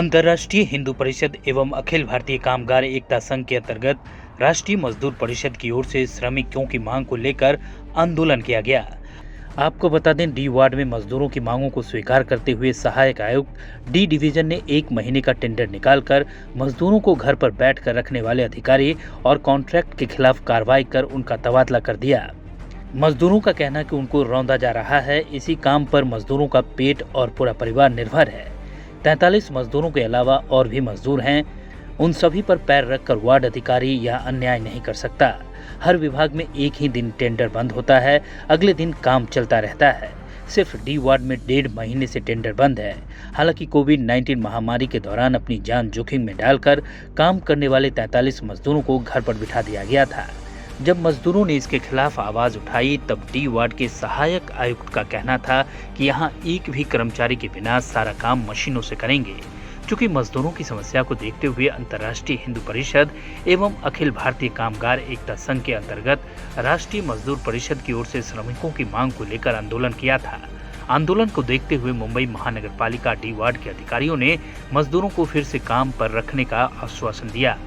अंतर्राष्ट्रीय हिंदू परिषद एवं अखिल भारतीय कामगार एकता संघ के अंतर्गत राष्ट्रीय मजदूर परिषद की ओर से श्रमिकों की मांग को लेकर आंदोलन किया गया। आपको बता दें, डी वार्ड में मजदूरों की मांगों को स्वीकार करते हुए सहायक आयुक्त डी डिवीजन ने 1 महीने का टेंडर निकालकर मजदूरों को घर पर बैठकर रखने वाले अधिकारी और कॉन्ट्रैक्ट के खिलाफ कार्रवाई कर उनका तबादला कर दिया। मजदूरों का कहना कि उनको रौंदा जा रहा है। इसी काम पर मजदूरों का पेट और पूरा परिवार निर्भर है। 43 मजदूरों के अलावा और भी मजदूर हैं। उन सभी पर पैर रखकर वार्ड अधिकारी यह अन्याय नहीं कर सकता। हर विभाग में एक ही दिन टेंडर बंद होता है, अगले दिन काम चलता रहता है। सिर्फ डी वार्ड में 1.5 महीने से टेंडर बंद है। हालांकि कोविड-19 महामारी के दौरान अपनी जान जोखिम में डालकर काम करने वाले 43 मजदूरों को घर पर बिठा दिया गया था। जब मजदूरों ने इसके खिलाफ आवाज उठाई तब डी वार्ड के सहायक आयुक्त का कहना था कि यहां एक भी कर्मचारी के बिना सारा काम मशीनों से करेंगे। चूंकि मजदूरों की समस्या को देखते हुए अंतर्राष्ट्रीय हिंदू परिषद एवं अखिल भारतीय कामगार एकता संघ के अंतर्गत राष्ट्रीय मजदूर परिषद की ओर से श्रमिकों की मांग को लेकर आंदोलन किया था। आंदोलन को देखते हुए मुंबई महानगर पालिका डी वार्ड के अधिकारियों ने मजदूरों को फिर से काम पर रखने का आश्वासन दिया।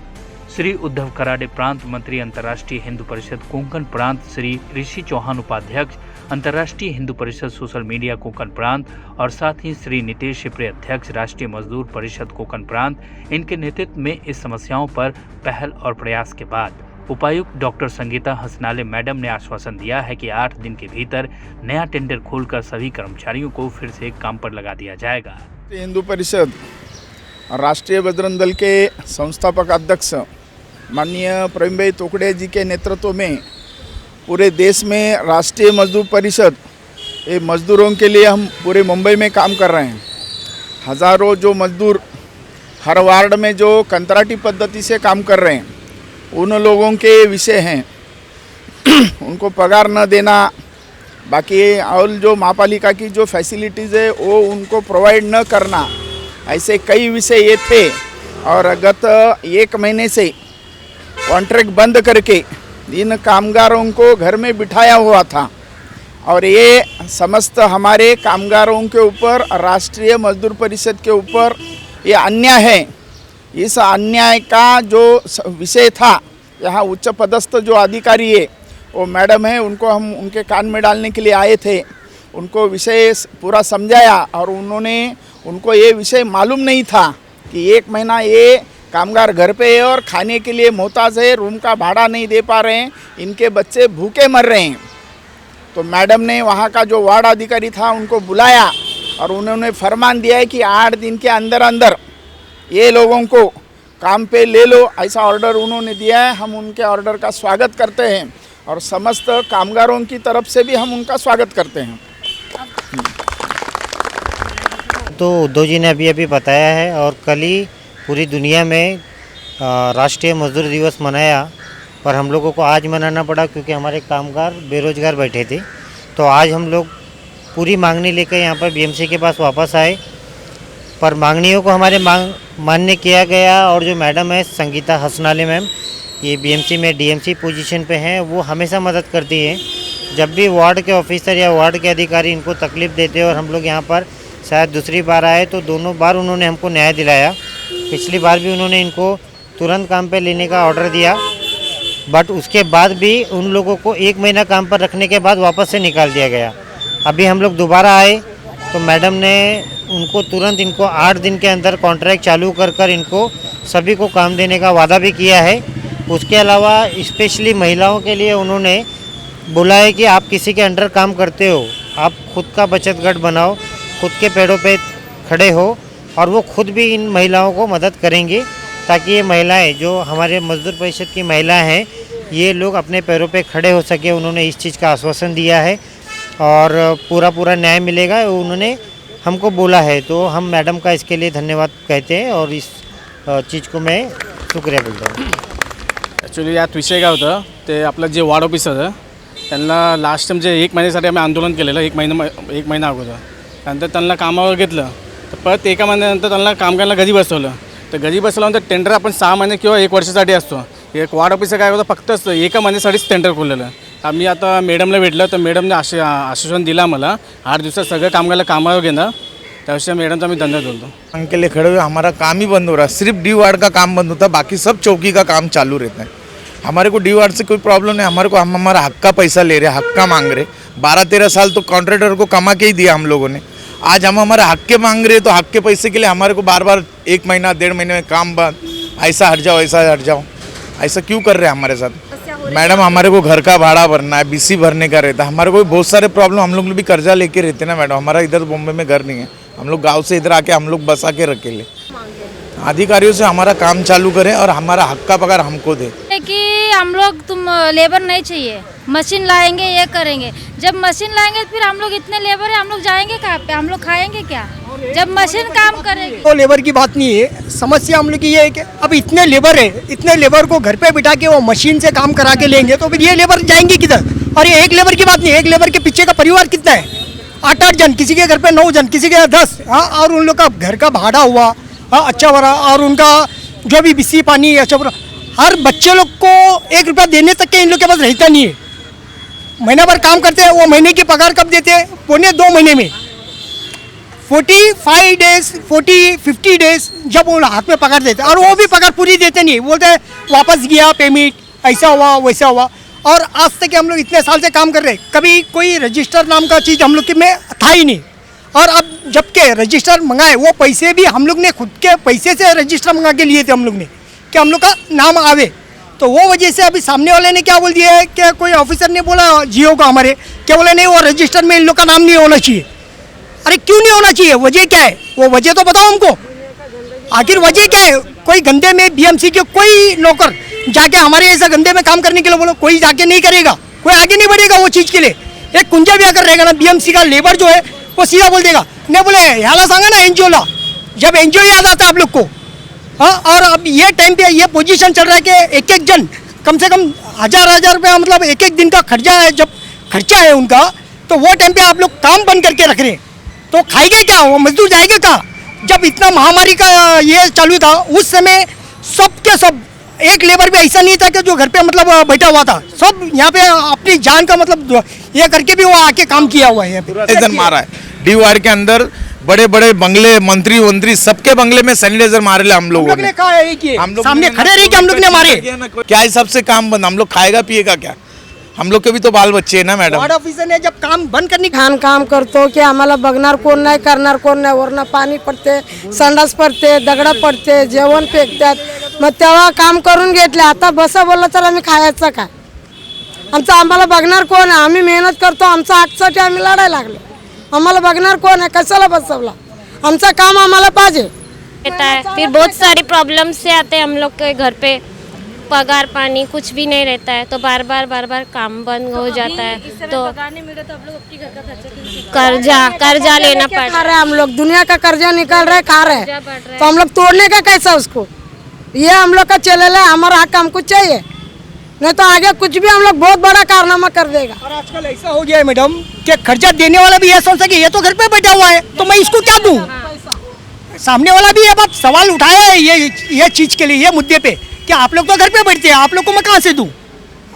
श्री उद्धव कराडे प्रांत मंत्री, अंतर्राष्ट्रीय हिंदू परिषद कोंकण प्रांत श्री ऋषि चौहान उपाध्यक्ष, अंतर्राष्ट्रीय हिंदू परिषद सोशल मीडिया कोंकण प्रांत और साथ ही श्री नितेश शिप्रे अध्यक्ष, राष्ट्रीय मजदूर परिषद कोंकण प्रांत, इनके नेतृत्व में इस समस्याओं पर पहल और प्रयास के बाद उपायुक्त डॉक्टर संगीता हसनाले मैडम ने आश्वासन दिया है कि 8 दिन के भीतर नया टेंडर खोलकर सभी कर्मचारियों को फिर से काम पर लगा दिया जाएगा। हिंदू परिषद राष्ट्रीय बजरंग दल के संस्थापक अध्यक्ष माननीय प्रवीण भाई तोकड़े जी के नेतृत्व में पूरे देश में राष्ट्रीय मजदूर परिषद ये मजदूरों के लिए हम पूरे मुंबई में काम कर रहे हैं। हज़ारों जो मजदूर हर वार्ड में जो कंत्राटी पद्धति से काम कर रहे हैं, उन लोगों के विषय हैं उनको पगार न देना, बाकी और जो महापालिका की जो फैसिलिटीज़ है वो उनको प्रोवाइड न करना, ऐसे कई विषय ये थे। और गत 1 महीने से कॉन्ट्रैक्ट बंद करके इन कामगारों को घर में बिठाया हुआ था और ये समस्त हमारे कामगारों के ऊपर, राष्ट्रीय मजदूर परिषद के ऊपर ये अन्याय है। इस अन्याय का जो विषय था, यहाँ उच्च पदस्थ जो अधिकारी है वो मैडम है, उनको हम उनके कान में डालने के लिए आए थे। उनको विषय पूरा समझाया और उनको ये विषय मालूम नहीं था कि 1 महीना ये कामगार घर पे है और खाने के लिए मोहताज है, रूम का भाड़ा नहीं दे पा रहे हैं, इनके बच्चे भूखे मर रहे हैं। तो मैडम ने वहाँ का जो वार्ड अधिकारी था उनको बुलाया और उन्होंने फरमान दिया है कि 8 दिन के अंदर अंदर ये लोगों को काम पे ले लो, ऐसा ऑर्डर उन्होंने दिया है। हम उनके ऑर्डर का स्वागत करते हैं और समस्त कामगारों की तरफ से भी हम उनका स्वागत करते हैं। तो उद्धव जी ने अभी बताया है और कल ही पूरी दुनिया में राष्ट्रीय मजदूर दिवस मनाया, पर हम लोगों को आज मनाना पड़ा क्योंकि हमारे कामगार बेरोजगार बैठे थे। तो आज हम लोग पूरी मांगनी लेकर यहाँ पर बीएमसी के पास वापस आए, पर मांगनियों को हमारे मान्य किया गया। और जो मैडम है संगीता हसनाले मैम, ये बीएमसी में डीएमसी पोजीशन पे हैं, वो हमेशा मदद करती हैं। जब भी वार्ड के ऑफिसर या वार्ड के अधिकारी इनको तकलीफ़ देते हैं और हम लोग यहाँ पर शायद दूसरी बार आए तो दोनों बार उन्होंने हमको न्याय दिलाया। पिछली बार भी उन्होंने इनको तुरंत काम पे लेने का ऑर्डर दिया, बट उसके बाद भी उन लोगों को 1 महीना काम पर रखने के बाद वापस से निकाल दिया गया। अभी हम लोग दोबारा आए तो मैडम ने उनको तुरंत इनको 8 दिन के अंदर कॉन्ट्रैक्ट चालू कर इनको सभी को काम देने का वादा भी किया है। उसके अलावा स्पेशली महिलाओं के लिए उन्होंने बोला है कि आप किसी के अंडर काम करते हो, आप खुद का बचत गट बनाओ, खुद के पैरों पे खड़े हो, और वो खुद भी इन महिलाओं को मदद करेंगे ताकि ये महिलाएं, जो हमारे मजदूर परिषद की महिलाएं हैं, ये लोग अपने पैरों पे खड़े हो सके। उन्होंने इस चीज़ का आश्वासन दिया है और पूरा न्याय मिलेगा उन्होंने हमको बोला है। तो हम मैडम का इसके लिए धन्यवाद कहते हैं और इस चीज़ को मैं शुक्रिया बोलता हूँ। ॲक्च्युली यात विषय काय होतं ते आपलं जे वार्ड ऑफिसर आहे त्यांना लास्ट टाइम जे 1 महिन्यासाठी आम्ही आंदोलन केलेलं 1 महिना अगोदर, नंतर त्यांना कामावर घेतलं तर परत 1 महिन्यानंतर त्यांना कामगारांना घरी बसवलं। तर घरी बसवल्यानंतर टेंडर आपण 6 महिने किंवा 1 वर्षासाठी असतो। एक वार्ड ऑफिसर काय होतं फक्त 1 महिन्यासाठीच टेंडर खोललेलं। आम्ही आता मॅडमला भेटलं तर मॅडमने आश्वासन दिलं मला 8 दिवसात सगळं कामगाराला कामावर घेणं त्याविषयी मॅडमचा मी धन्यवाद बोलतो. मांग के लिए खड़े हुए हमारा काम ही बंद हो रहा है. सिर्फ डी वार्ड का काम बंद होता है, बाकी सब चौकी का काम चालू रहता है. हमारे को डी वार्ड से कोई प्रॉब्लम नहीं. हमारे को हम हमारा हक का पैसा ले रहे हैं, हक का मांग रहे. 12-13 साल तो कॉन्ट्रैक्टर को कमा के ही दिया हम लोगों ने. आज हम हमारे हक के मांग रहे हैं, तो हक के पैसे के लिए हमारे को बार बार 1 महीना 1.5 महीने में काम बंद, ऐसा हट जाओ ऐसा हट जाओ, ऐसा क्यों कर रहे हैं हमारे साथ. मैडम हमारे को घर का भाड़ा भरना है, बीसी भरने का रहता है. हमारे को बहुत सारे प्रॉब्लम, हम लोग भी कर्जा लेके रहते हैं ना मैडम. हमारा इधर बॉम्बे में घर नहीं है, हम लोग गांव से इधर आके हम लोग बसा के रखे ले. अधिकारियों से हमारा काम चालू करें और हमारा हक का पगार हमको दे. कि हम लोग तुम लेबर नहीं चाहिए, मशीन लाएंगे ये करेंगे. जब मशीन लाएंगे फिर हम लोग इतने लेबर है, हम लोग जाएंगे कहाँ पे, हम लोग खाएंगे क्या जब मशीन काम करेगी. तो लेबर की बात नहीं है, समस्या हम लोग की ये है कि अब इतने लेबर है, इतने लेबर को घर पे बिठा के वो मशीन से काम करा के लेंगे तो फिर ये लेबर जाएंगे किधर. और ये एक लेबर की बात नहीं है, एक लेबर के पीछे का परिवार कितना है, 8-8 जन, किसी के घर पे 9 जन, किसी के 10. हाँ, और उन लोग का घर का भाड़ा हुआ, हाँ अच्छा भरा, और उनका जो भी बिजली पानी अच्छा भरा. हर बच्चे लोग को 1 रुपया देने तक के इन लोग के पास रहता नहीं है. महीना भर काम करते हैं, वो महीने की पगार कब देते हैं, 1.25-2 महीने में. 45 डेज 50 डेज जब वो हाथ में पगार देते हैं, और वो भी पगार पूरी देते नहीं, बोलते हैं वापस गया पेमेंट, ऐसा हुआ वैसा हुआ. और आज तक हम लोग इतने साल से काम कर रहे हैं, कभी कोई रजिस्टर नाम का चीज़ हम लोग के में था ही नहीं. और अब जबकि रजिस्टर मंगाए, वो पैसे भी हम लोग ने खुद के पैसे से रजिस्टर मंगा के लिए थे हम लोग ने, कि हम लोग का नाम आवे. तो वो वजह से अभी सामने वाले ने क्या बोल दिया है कि कोई ऑफिसर ने बोला जियो का हमारे, क्या बोले नहीं वो रजिस्टर में इन लोग का नाम नहीं होना चाहिए. अरे क्यों नहीं होना चाहिए, वजह क्या है, वो वजह तो बताओ हमको. आखिर वजह क्या है. कोई गंदे में बीएमसी के कोई नौकर जाके हमारे ऐसा गंदे में काम करने के लिए बोलो, कोई जाके नहीं करेगा, कोई आगे नहीं बढ़ेगा वो चीज़ के लिए. एक कुंजा भी अगर रहेगा ना, बीएमसी का लेबर जो है वो सीधा बोल देगा, नहीं बोले ह्याला सांगा ना एनजीओला, जब एनजीओ याद आता है आप लोग को. हाँ, और अब ये टाइम पे ये पोजीशन चल रहा है कि एक जन कम से कम 1000 रुपया, मतलब एक दिन का खर्चा है, जब खर्चा है उनका, तो वो टाइम पे आप लोग काम बंद करके रख रहे हैं. तो खाएंगे क्या, वो मजदूर जाएंगे कहाँ. जब इतना महामारी का ये चालू था उस समय सब के सब, एक लेबर भी ऐसा नहीं था कि जो घर पे मतलब बैठा हुआ था. सब यहाँ पे अपनी जान का मतलब ये करके भी वो आके काम किया हुआ है. सैनिटाइजर मारा है डी वार्ड के अंदर. बड़े बड़े बंगले, मंत्री सबके बंगले में सैनिटाइजर मारे हम लोगों ने. कहा है कि हम लोग सामने खड़े रहे कि हम लोग ने मारे. क्या हिसाब से काम बंद, हम लोग खाएगा पिएगा क्या. हम लोग के भी तो बाल बच्चे है ना मैडम. वार्ड ऑफिसर ने जब काम बंद करने घाण काम करतो की आम्हाला बघणार कोण नाही, करणार कोण नाही. वरनं पाणी पडते, संडास पडते, दगडं पडते, जेवण फेकतात. मग तेव्हा काम करून घेतले, आता बसा बोललं तर आम्ही खायचं काय. आमचं आम्हाला बघणार कोण आहे, आम्ही मेहनत करतो, आमच्या हक्कासाठी आम्ही लढायला लागलो. आम्हाला बघणार कोण आहे, कशाला बसवला. आमचं काम आम्हाला पाहिजे. रहता है, फिर बहुत सारी प्रॉब्लम्स से आते हैं हम लोग के घर पे, पगार पानी कुछ भी नहीं रहता है, तो बार बार काम बंद हो जाता है. तो कर्जा लेना खा पड़ता रहे हैं हम लोग, दुनिया का कर्जा निकाल रहे, खा रहे हैं. तो हम लोग तोड़ने का कैसा उसको, ये हम लोग का चलेला है. हमारा हक हमको चाहिए, नहीं तो आगे कुछ भी हम लोग बहुत बड़ा कारनामा कर देगा. और आजकल ऐसा हो गया है मैडम कि खर्चा देने वाला भी ये सोचता कि ये तो घर पे बैठा हुआ है तो मैं इसको क्या दूं. सामने वाला भी ये बात सवाल उठाया है ये चीज के लिए, ये मुद्दे पे, कि आप लोग तो घर पे बैठते हैं, आप लोग को मैं कहाँ से दूं.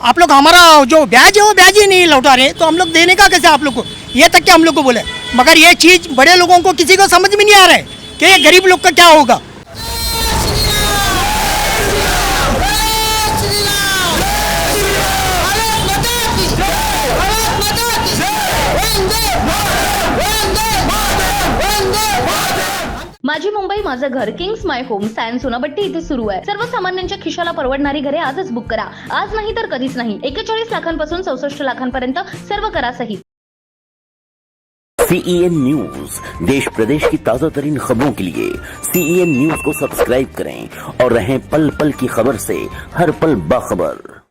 आप लोग हमारा जो ब्याज है वो ब्याज ही नहीं लौटा रहे, तो हम लोग देने का कैसे आप लोग को, ये तक के हम लोग को बोले. मगर ये चीज बड़े लोगों को किसी को समझ में नहीं आ रहा है कि ये गरीब लोग का क्या होगा. माझी मुंबई माझं घर, Kings my home, science Sonapatti इथे सुरू आहे. सर्वसामान्यांच्या खिशाला परवडणारी घरे आजच बुक करा. आज नाही तर कधीच नाही. 41 लाखांपासून 64 लाखांपर्यंत सर्व करा सहित. CEN न्यूज, देश प्रदेश की ताजा तरीन खबरों के लिए CEN न्यूज को सब्सक्राइब करें और रहें पल पल की खबर से हर पल बाखबर.